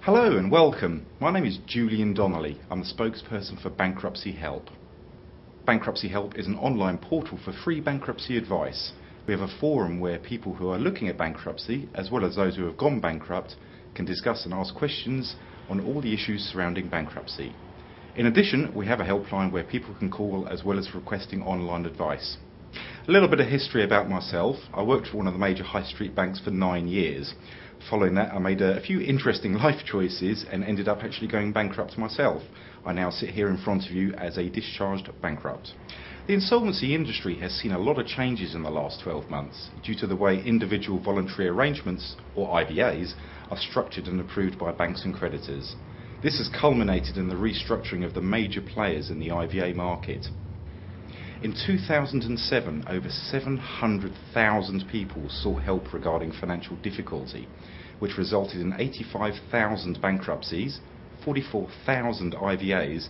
Hello and welcome. My name is Julian Donnelly. I'm the spokesperson for Bankruptcy Help. Bankruptcy Help is an online portal for free bankruptcy advice. We have a forum where people who are looking at bankruptcy, as well as those who have gone bankrupt, can discuss and ask questions on all the issues surrounding bankruptcy. In addition, we have a helpline where people can call as well as requesting online advice. A little bit of history about myself. I worked for one of the major high street banks for 9 years. Following that, I made a few interesting life choices and ended up actually going bankrupt myself. I now sit here in front of you as a discharged bankrupt. The insolvency industry has seen a lot of changes in the last 12 months due to the way individual voluntary arrangements, or IVAs, are structured and approved by banks and creditors. This has culminated in the restructuring of the major players in the IVA market. In 2007, over 700,000 people sought help regarding financial difficulty, which resulted in 85,000 bankruptcies, 44,000 IVAs,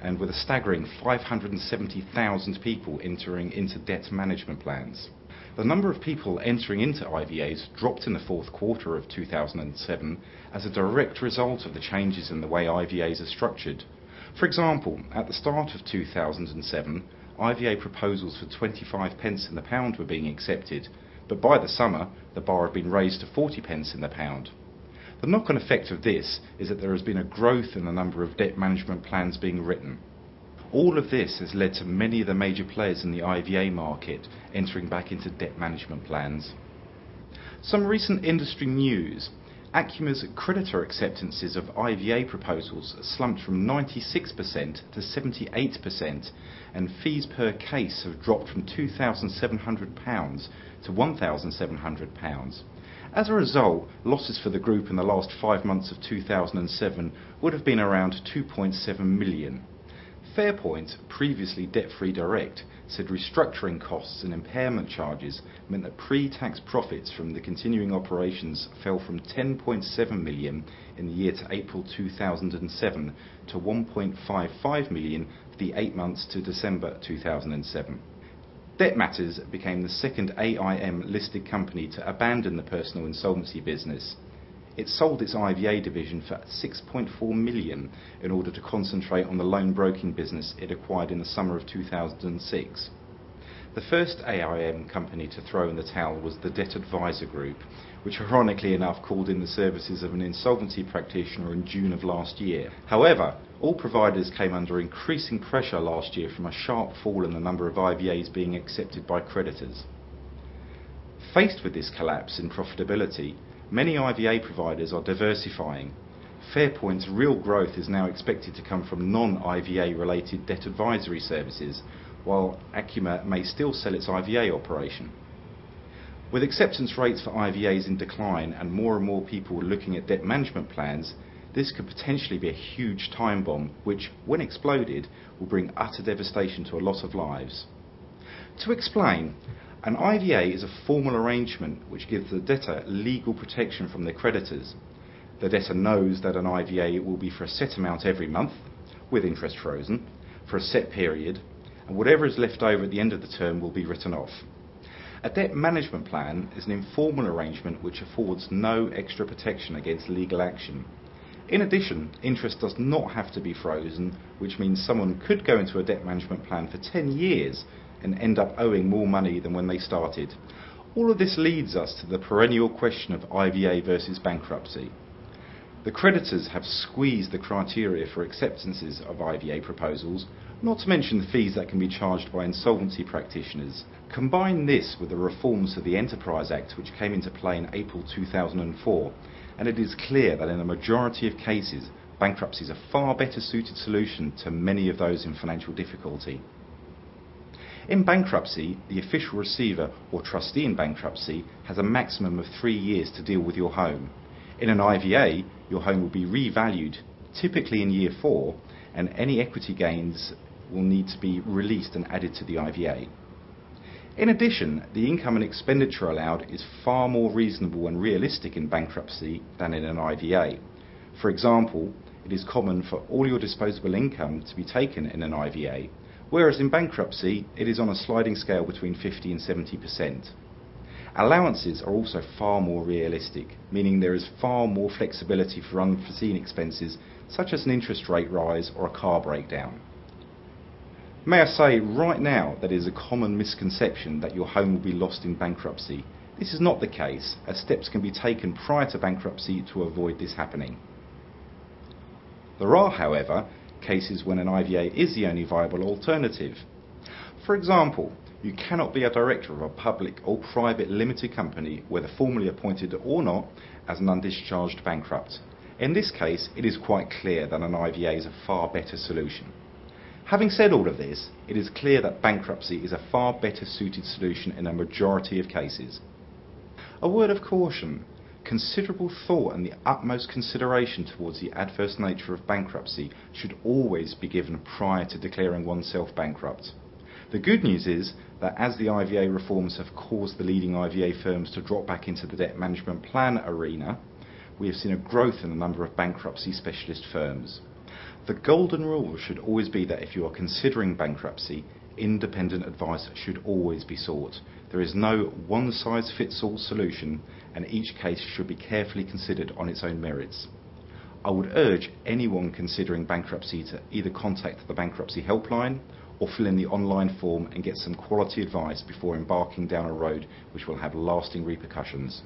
and with a staggering 570,000 people entering into debt management plans. The number of people entering into IVAs dropped in the fourth quarter of 2007 as a direct result of the changes in the way IVAs are structured. For example, at the start of 2007, IVA proposals for 25 pence in the pound were being accepted, but by the summer the bar had been raised to 40 pence in the pound. The knock-on effect of this is that there has been a growth in the number of debt management plans being written. All of this has led to many of the major players in the IVA market entering back into debt management plans. Some recent industry news. Acuma's creditor acceptances of IVA proposals slumped from 96% to 78%, and fees per case have dropped from £2,700 to £1,700. As a result, losses for the group in the last 5 months of 2007 would have been around £2.7 million. Fairpoint, previously debt-free direct, said restructuring costs and impairment charges meant that pre-tax profits from the continuing operations fell from £10.7 million in the year to April 2007 to £1.55 million for the 8 months to December 2007. Debt Matters became the second AIM listed company to abandon the personal insolvency business. It sold its IVA division for £6.4 million in order to concentrate on the loan broking business it acquired in the summer of 2006. The first AIM company to throw in the towel was the Debt Advisor Group, which ironically enough called in the services of an insolvency practitioner in June of last year. However, all providers came under increasing pressure last year from a sharp fall in the number of IVAs being accepted by creditors. Faced with this collapse in profitability, many IVA providers are diversifying. Fairpoint's real growth is now expected to come from non-IVA related debt advisory services, while Acuma may still sell its IVA operation. With acceptance rates for IVAs in decline and more people looking at debt management plans, this could potentially be a huge time bomb which, when exploded, will bring utter devastation to a lot of lives. To explain, an IVA is a formal arrangement which gives the debtor legal protection from their creditors. The debtor knows that an IVA will be for a set amount every month, with interest frozen, for a set period, and whatever is left over at the end of the term will be written off. A debt management plan is an informal arrangement which affords no extra protection against legal action. In addition, interest does not have to be frozen, which means someone could go into a debt management plan for 10 years and end up owing more money than when they started. All of this leads us to the perennial question of IVA versus bankruptcy. The creditors have squeezed the criteria for acceptances of IVA proposals, not to mention the fees that can be charged by insolvency practitioners. Combine this with the reforms to the Enterprise Act which came into play in April 2004, and it is clear that in a majority of cases, bankruptcy is a far better suited solution to many of those in financial difficulty. In bankruptcy, the official receiver or trustee in bankruptcy has a maximum of 3 years to deal with your home. In an IVA, your home will be revalued, typically in year 4, and any equity gains will need to be released and added to the IVA. In addition, the income and expenditure allowed is far more reasonable and realistic in bankruptcy than in an IVA. For example, it is common for all your disposable income to be taken in an IVA, whereas in bankruptcy it is on a sliding scale between 50 and 70%. Allowances are also far more realistic, meaning there is far more flexibility for unforeseen expenses such as an interest rate rise or a car breakdown. May I say right now that it is a common misconception that your home will be lost in bankruptcy. This is not the case, as steps can be taken prior to bankruptcy to avoid this happening. There are, however, cases when an IVA is the only viable alternative. For example, you cannot be a director of a public or private limited company, whether formally appointed or not, as an undischarged bankrupt. In this case, it is quite clear that an IVA is a far better solution. Having said all of this, it is clear that bankruptcy is a far better suited solution in a majority of cases. A word of caution: considerable thought and the utmost consideration towards the adverse nature of bankruptcy should always be given prior to declaring oneself bankrupt. The good news is that as the IVA reforms have caused the leading IVA firms to drop back into the debt management plan arena, we have seen a growth in the number of bankruptcy specialist firms. The golden rule should always be that if you are considering bankruptcy, independent advice should always be sought. There is no one-size-fits-all solution, and each case should be carefully considered on its own merits. I would urge anyone considering bankruptcy to either contact the Bankruptcy Helpline or fill in the online form and get some quality advice before embarking down a road which will have lasting repercussions.